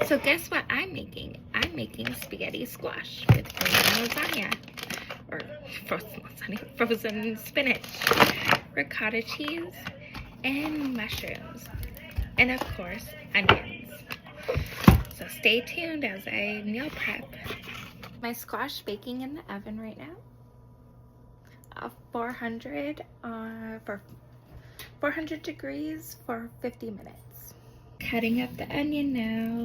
So guess what I'm making? I'm making spaghetti squash with frozen lasagna, or frozen spinach, ricotta cheese, and mushrooms, and of course, onions. So stay tuned as I meal prep. My squash baking in the oven right now. 400 degrees for 50 minutes. Cutting up the onion now.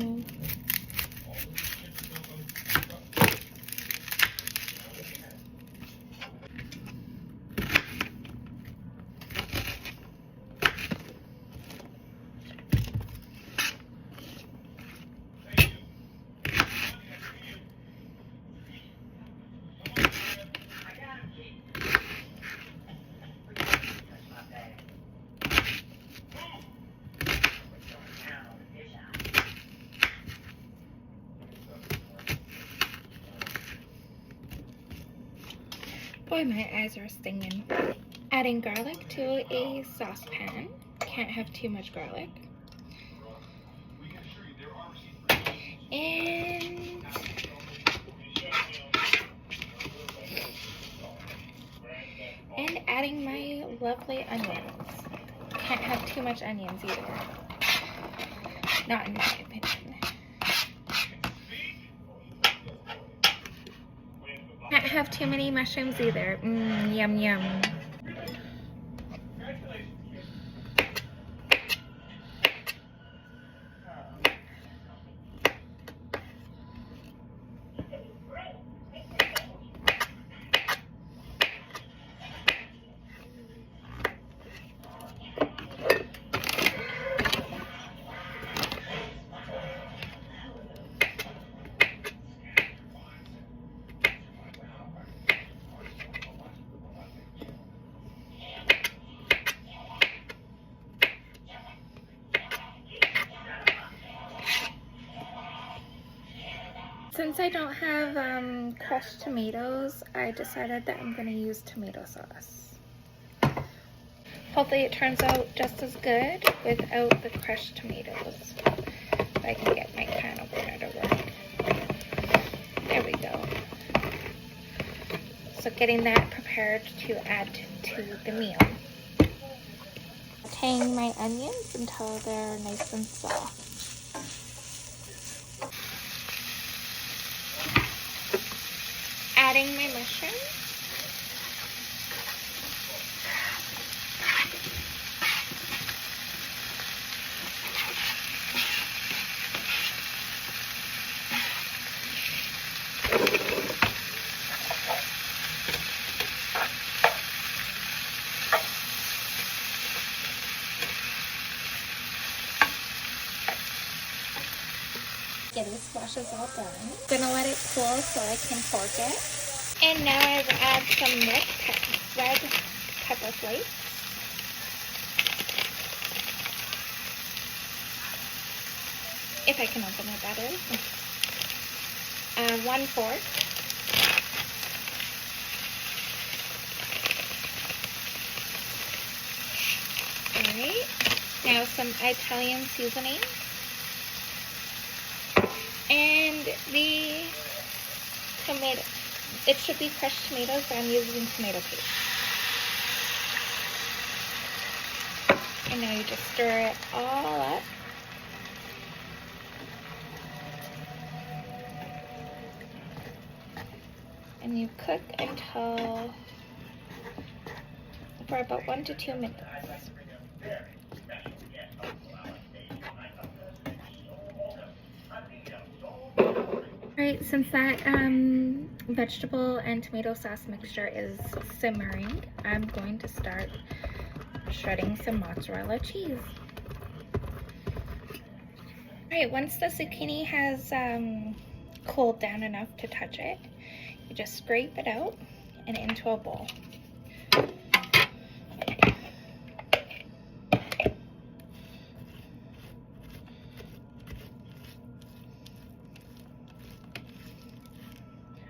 Boy, my eyes are stinging. Adding garlic to a saucepan. Can't have too much garlic. And adding my lovely onions. Can't have too much onions either. Not in my opinion. Can't have too many mushrooms either. Yum yum. Since I don't have crushed tomatoes, I decided that I'm going to use tomato sauce. Hopefully it turns out just as good without the crushed tomatoes. If I can get my can opener to work. There we go. So getting that prepared to add to the meal. Sauteing my onions until they're nice and soft. Adding my mushrooms. Spaghetti squash is all done. Gonna let it cool so I can fork it. And now I will add some red pepper flakes. If I can open it, that is. 1/4. Alright. Now some Italian seasoning. And the tomato. It should be crushed tomatoes, but I'm using tomato paste. And now you just stir it all up. And you cook until, for about 1 to 2 minutes. Alright, since that vegetable and tomato sauce mixture is simmering, I'm going to start shredding some mozzarella cheese. Alright, once the zucchini has cooled down enough to touch it, you just scrape it out and into a bowl.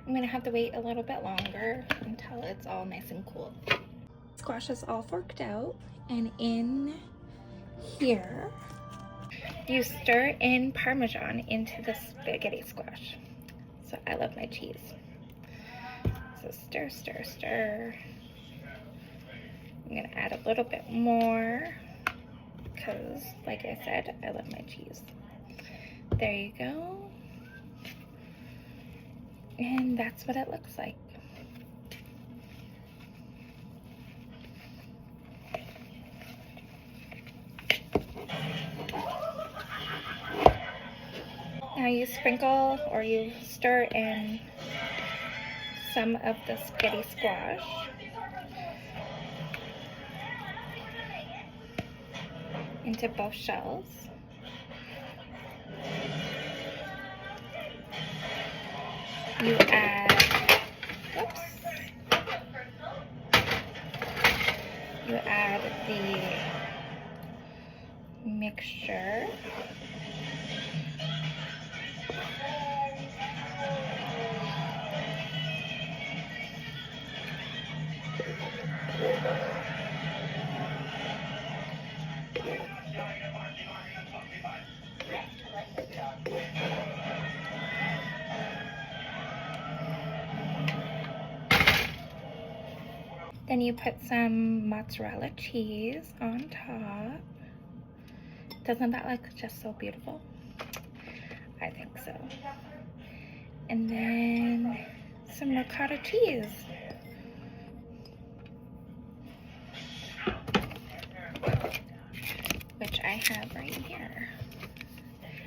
I'm gonna have to wait a little bit longer until it's all nice and cool. Squash is all forked out, and in here you stir in Parmesan into the spaghetti squash. So I love my cheese. So stir, stir, stir. I'm gonna add a little bit more because, like I said, I love my cheese. There you go. And that's what it looks like. Now you sprinkle or you stir in some of the spaghetti squash into both shells. You add, whoops, you add the mixture. Then you put some mozzarella cheese on top. Doesn't that look just so beautiful? I think so. And then some ricotta cheese. Which I have right here.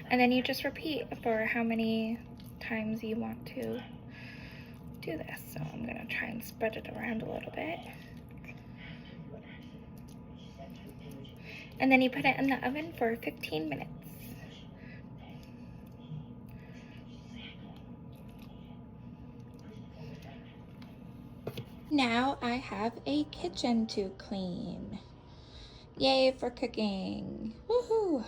And then you just repeat for how many times you want to do this. So I'm gonna try and spread it around a little bit. And then you put it in the oven for 15 minutes. Now I have a kitchen to clean. Yay for cooking. Woohoo!